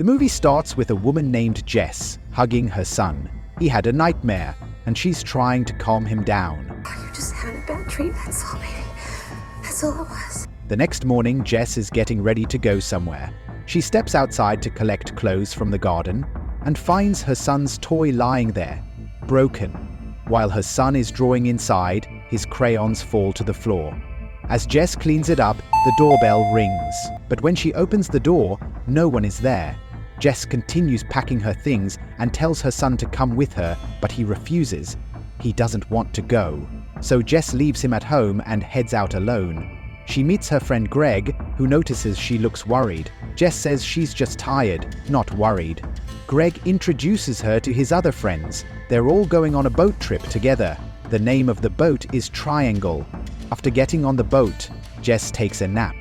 The movie starts with a woman named Jess hugging her son. He had a nightmare, and she's trying to calm him down. You just had a bad dream, that's all, baby. That's all it was. The next morning, Jess is getting ready to go somewhere. She steps outside to collect clothes from the garden and finds her son's toy lying there, broken. While her son is drawing inside, his crayons fall to the floor. As Jess cleans it up, the doorbell rings. But when she opens the door, no one is there. Jess continues packing her things and tells her son to come with her, but he refuses. He doesn't want to go. So Jess leaves him at home and heads out alone. She meets her friend Greg, who notices she looks worried. Jess says she's just tired, not worried. Greg introduces her to his other friends. They're all going on a boat trip together. The name of the boat is Triangle. After getting on the boat, Jess takes a nap.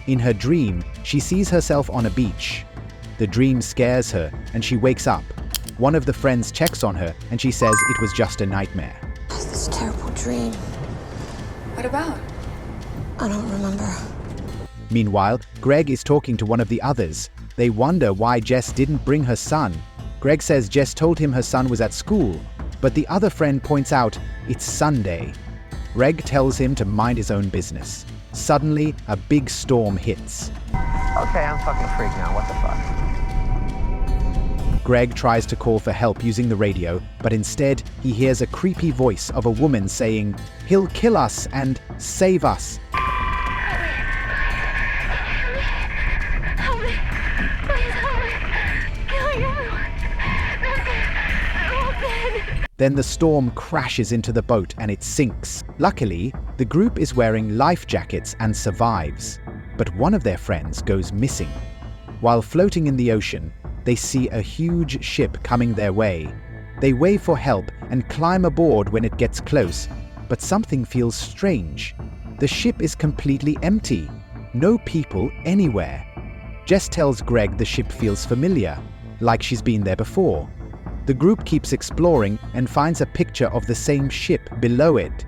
In her dream, she sees herself on a beach. The dream scares her, and she wakes up. One of the friends checks on her, and she says it was just a nightmare. I had this terrible dream. What about? I don't remember. Meanwhile, Greg is talking to one of the others. They wonder why Jess didn't bring her son. Greg says Jess told him her son was at school, but the other friend points out it's Sunday. Greg tells him to mind his own business. Suddenly, a big storm hits. Okay, I'm fucking freaked now. What the fuck? Greg tries to call for help using the radio, but instead, he hears a creepy voice of a woman saying, "He'll kill us and save us." Help me. Please help me. Killing everyone. I'm dead. Then the storm crashes into the boat and it sinks. Luckily, the group is wearing life jackets and survives. But one of their friends goes missing. While floating in the ocean, they see a huge ship coming their way. They wave for help and climb aboard when it gets close, but something feels strange. The ship is completely empty. No people anywhere. Jess tells Greg the ship feels familiar, like she's been there before. The group keeps exploring and finds a picture of the same ship below it.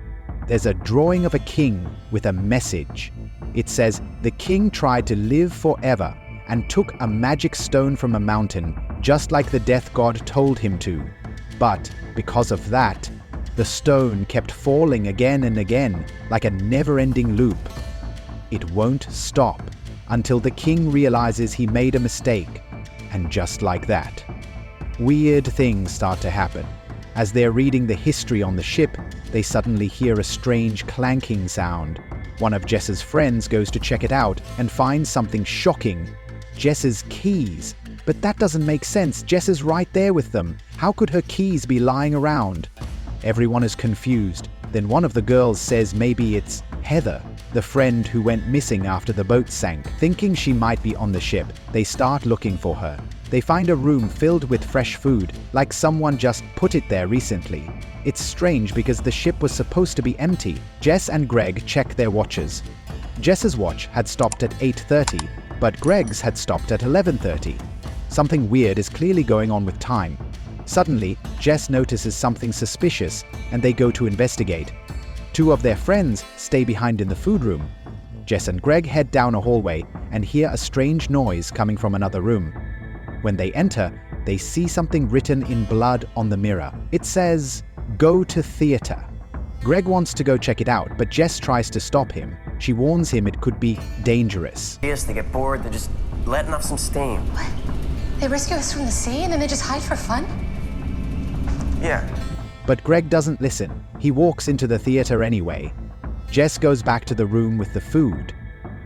There's a drawing of a king with a message. It says the king tried to live forever and took a magic stone from a mountain, just like the death god told him to. But because of that, the stone kept falling again and again, like a never-ending loop. It won't stop until the king realizes he made a mistake. And just like that, weird things start to happen. As they're reading the history on the ship, they suddenly hear a strange clanking sound. One of Jess's friends goes to check it out and finds something shocking. Jess's keys. But that doesn't make sense. Jess is right there with them. How could her keys be lying around? Everyone is confused. Then one of the girls says maybe it's Heather, the friend who went missing after the boat sank. Thinking she might be on the ship, they start looking for her. They find a room filled with fresh food, like someone just put it there recently. It's strange because the ship was supposed to be empty. Jess and Greg check their watches. Jess's watch had stopped at 8:30, but Greg's had stopped at 11:30. Something weird is clearly going on with time. Suddenly, Jess notices something suspicious, and they go to investigate. Two of their friends stay behind in the food room. Jess and Greg head down a hallway and hear a strange noise coming from another room. When they enter, they see something written in blood on the mirror. It says, "Go to theater." Greg wants to go check it out, but Jess tries to stop him. She warns him it could be dangerous. Yes, they get bored, they're just letting off some steam. What? They rescue us from the sea and then they just hide for fun? Yeah. But Greg doesn't listen. He walks into the theater anyway. Jess goes back to the room with the food.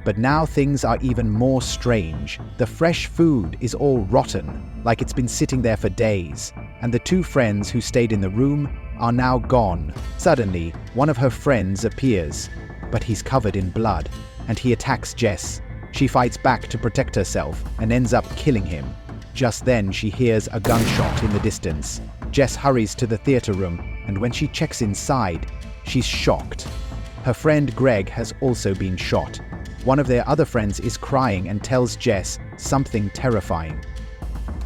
But now things are even more strange. The fresh food is all rotten, like it's been sitting there for days. And the two friends who stayed in the room are now gone. Suddenly, one of her friends appears, but he's covered in blood, and he attacks Jess. She fights back to protect herself and ends up killing him. Just then, she hears a gunshot in the distance. Jess hurries to the theater room, and when she checks inside, she's shocked. Her friend Greg has also been shot. One of their other friends is crying and tells Jess something terrifying.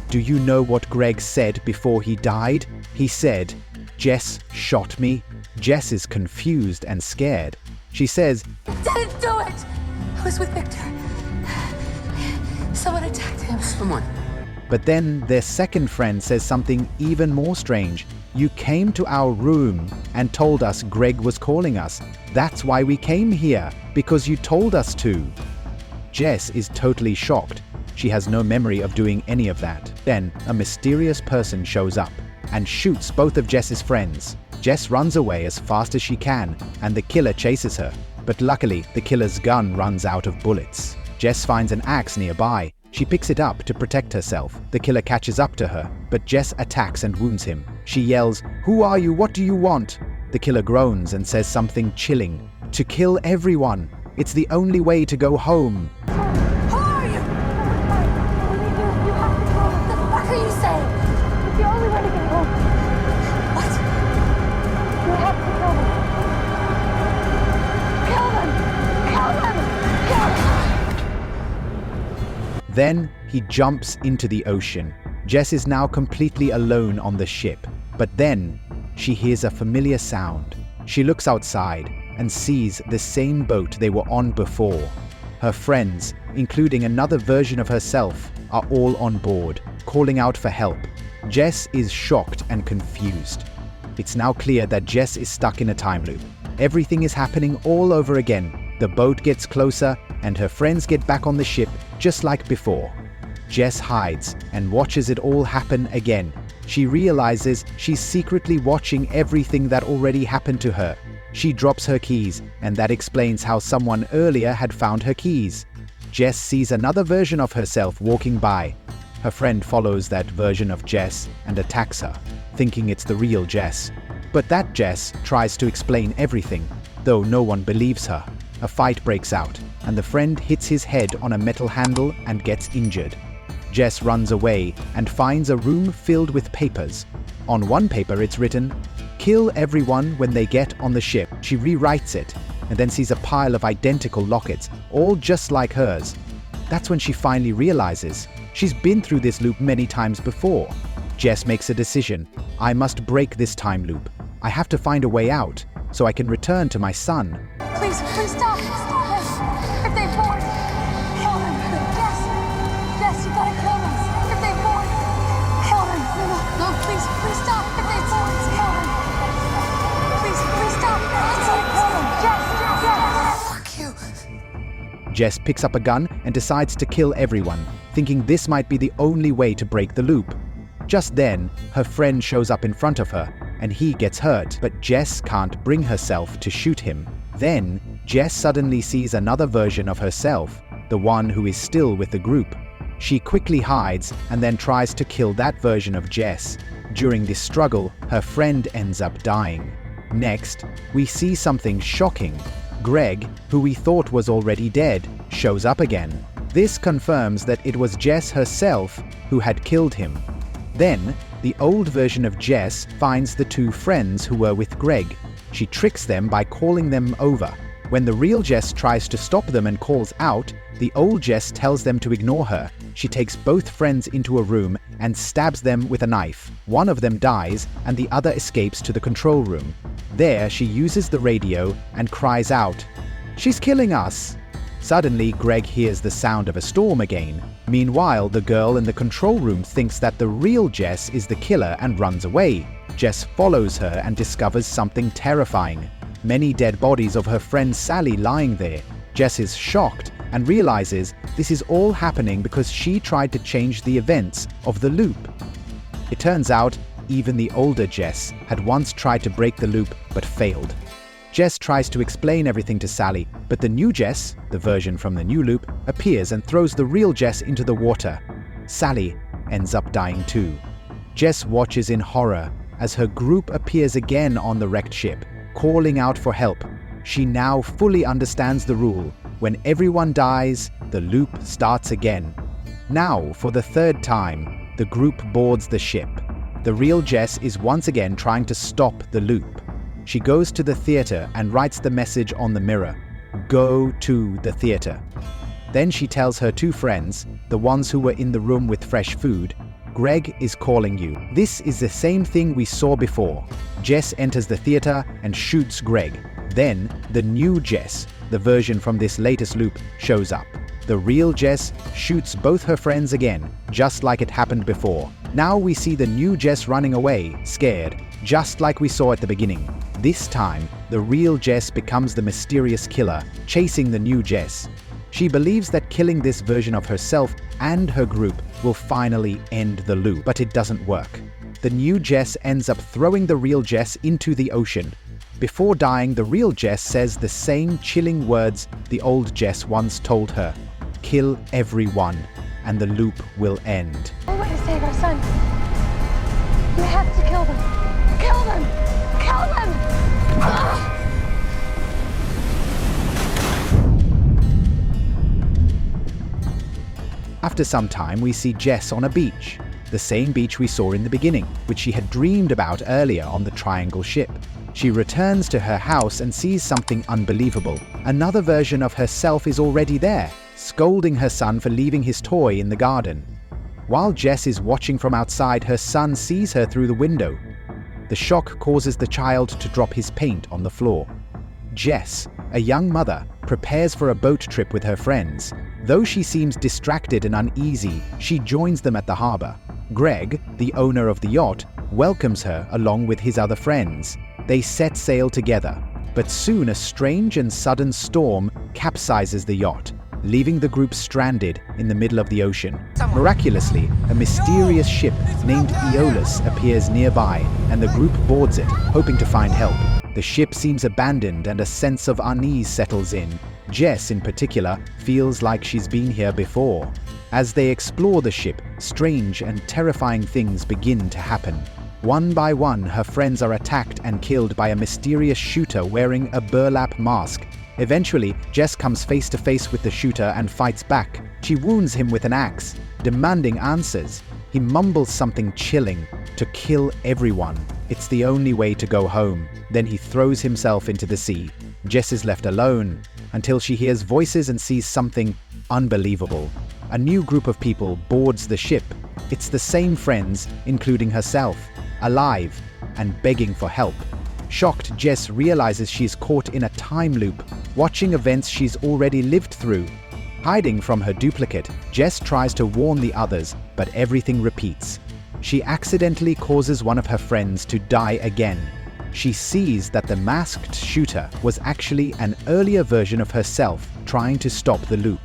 Do you know what Greg said before he died? He said, "Jess shot me." Jess is confused and scared. She says, Didn't do it! I was with Victor. Someone attacked him. Someone. But then their second friend says something even more strange. "You came to our room and told us Greg was calling us. That's why we came here, because you told us to." Jess is totally shocked. She has no memory of doing any of that. Then a mysterious person shows up and shoots both of Jess's friends. Jess runs away as fast as she can, and the killer chases her. But luckily, the killer's gun runs out of bullets. Jess finds an axe nearby. She picks it up to protect herself. The killer catches up to her, but Jess attacks and wounds him. She yells, "Who are you? What do you want?" The killer groans and says something chilling. "To kill everyone. It's the only way to go home." Who are you? You have to kill them. What the fuck are you saying? It's the only way to get home. What? You have to kill them. Kill them! Kill them! Kill them! Then he jumps into the ocean. Jess is now completely alone on the ship. But then she hears a familiar sound. She looks outside and sees the same boat they were on before. Her friends, including another version of herself, are all on board, calling out for help. Jess is shocked and confused. It's now clear that Jess is stuck in a time loop. Everything is happening all over again. The boat gets closer, and her friends get back on the ship just like before. Jess hides and watches it all happen again. She realizes she's secretly watching everything that already happened to her. She drops her keys, and that explains how someone earlier had found her keys. Jess sees another version of herself walking by. Her friend follows that version of Jess and attacks her, thinking it's the real Jess. But that Jess tries to explain everything, though no one believes her. A fight breaks out, and the friend hits his head on a metal handle and gets injured. Jess runs away and finds a room filled with papers. On one paper it's written, "Kill everyone when they get on the ship." She rewrites it, and then sees a pile of identical lockets, all just like hers. That's when she finally realizes she's been through this loop many times before. Jess makes a decision. "I must break this time loop. I have to find a way out, so I can return to my son." Please, please stop. Stop this. If they board, kill them. Jess, Jess, you gotta kill them. If they board, kill them. No, please, please stop. If they board, kill them. Please, please stop. Kill them. Jess. Fuck you. Jess picks up a gun and decides to kill everyone, thinking this might be the only way to break the loop. Just then, her friend shows up in front of her, and he gets hurt, but Jess can't bring herself to shoot him. Then, Jess suddenly sees another version of herself, the one who is still with the group. She quickly hides and then tries to kill that version of Jess. During this struggle, her friend ends up dying. Next, we see something shocking. Greg, who we thought was already dead, shows up again. This confirms that it was Jess herself who had killed him. Then, the old version of Jess finds the two friends who were with Greg. She tricks them by calling them over. When the real Jess tries to stop them and calls out, the old Jess tells them to ignore her. She takes both friends into a room and stabs them with a knife. One of them dies, and the other escapes to the control room. There, she uses the radio and cries out, "She's killing us!" Suddenly, Greg hears the sound of a storm again. Meanwhile, the girl in the control room thinks that the real Jess is the killer and runs away. Jess follows her and discovers something terrifying. Many dead bodies of her friend Sally lying there. Jess is shocked and realizes this is all happening because she tried to change the events of the loop. It turns out even the older Jess had once tried to break the loop but failed. Jess tries to explain everything to Sally, but the new Jess, the version from the new loop, appears and throws the real Jess into the water. Sally ends up dying too. Jess watches in horror as her group appears again on the wrecked ship, calling out for help. She now fully understands the rule. When everyone dies, the loop starts again. Now, for the third time, the group boards the ship. The real Jess is once again trying to stop the loop. She goes to the theater and writes the message on the mirror, "Go to the theater." Then she tells her two friends, the ones who were in the room with fresh food, "Greg is calling you." This is the same thing we saw before. Jess enters the theater and shoots Greg. Then, the new Jess, the version from this latest loop, shows up. The real Jess shoots both her friends again, just like it happened before. Now we see the new Jess running away, scared, just like we saw at the beginning. This time, the real Jess becomes the mysterious killer, chasing the new Jess. She believes that killing this version of herself and her group will finally end the loop, but it doesn't work. The new Jess ends up throwing the real Jess into the ocean. Before dying, the real Jess says the same chilling words the old Jess once told her: "Kill everyone, and the loop will end." We want to save our son. You have to kill them. Kill them! Kill them! Ah! After some time, we see Jess on a beach. The same beach we saw in the beginning, which she had dreamed about earlier on the Triangle ship. She returns to her house and sees something unbelievable. Another version of herself is already there, scolding her son for leaving his toy in the garden. While Jess is watching from outside, her son sees her through the window. The shock causes the child to drop his paint on the floor. Jess, a young mother, prepares for a boat trip with her friends. Though she seems distracted and uneasy, she joins them at the harbor. Greg, the owner of the yacht, welcomes her along with his other friends. They set sail together, but soon a strange and sudden storm capsizes the yacht, leaving the group stranded in the middle of the ocean. Miraculously, a mysterious ship named Aeolus appears nearby, and the group boards it, hoping to find help. The ship seems abandoned and a sense of unease settles in. Jess, in particular, feels like she's been here before. As they explore the ship, strange and terrifying things begin to happen. One by one, her friends are attacked and killed by a mysterious shooter wearing a burlap mask. Eventually, Jess comes face to face with the shooter and fights back. She wounds him with an axe, demanding answers. He mumbles something chilling: to kill everyone. It's the only way to go home. Then he throws himself into the sea. Jess is left alone until she hears voices and sees something unbelievable. A new group of people boards the ship. It's the same friends, including herself, alive and begging for help. Shocked, Jess realizes she's caught in a time loop, watching events she's already lived through. Hiding from her duplicate, Jess tries to warn the others, but everything repeats. She accidentally causes one of her friends to die again. She sees that the masked shooter was actually an earlier version of herself trying to stop the loop.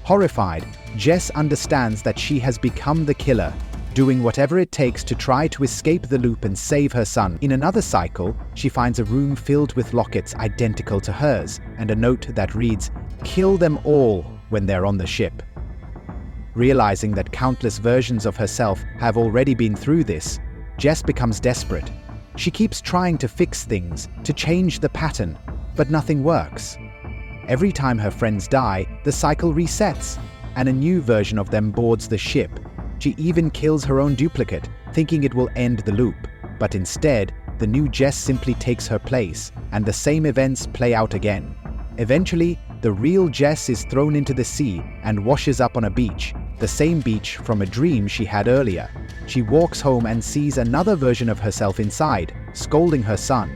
Horrified, Jess understands that she has become the killer, doing whatever it takes to try to escape the loop and save her son. In another cycle, she finds a room filled with lockets identical to hers, and a note that reads, "Kill them all when they're on the ship." Realizing that countless versions of herself have already been through this, Jess becomes desperate. She keeps trying to fix things, to change the pattern, but nothing works. Every time her friends die, the cycle resets, and a new version of them boards the ship. She even kills her own duplicate, thinking it will end the loop. But instead, the new Jess simply takes her place, and the same events play out again. Eventually, the real Jess is thrown into the sea and washes up on a beach, the same beach from a dream she had earlier. She walks home and sees another version of herself inside, scolding her son.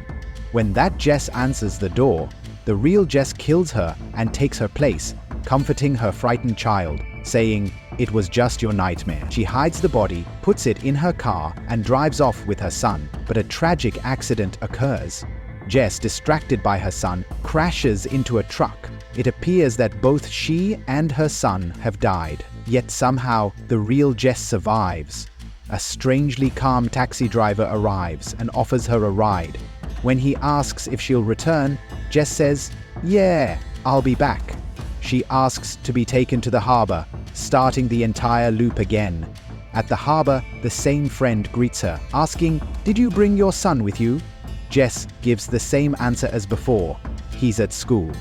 When that Jess answers the door, the real Jess kills her and takes her place, comforting her frightened child, saying, "It was just your nightmare." She hides the body, puts it in her car, and drives off with her son, but a tragic accident occurs. Jess, distracted by her son, crashes into a truck. It appears that both she and her son have died. Yet somehow, the real Jess survives. A strangely calm taxi driver arrives and offers her a ride. When he asks if she'll return, Jess says, "Yeah, I'll be back." She asks to be taken to the harbor, starting the entire loop again. At the harbor, the same friend greets her, asking, "Did you bring your son with you?" Jess gives the same answer as before: "He's at school."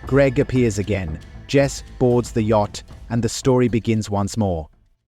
Greg appears again. Jess boards the yacht, and the story begins once more.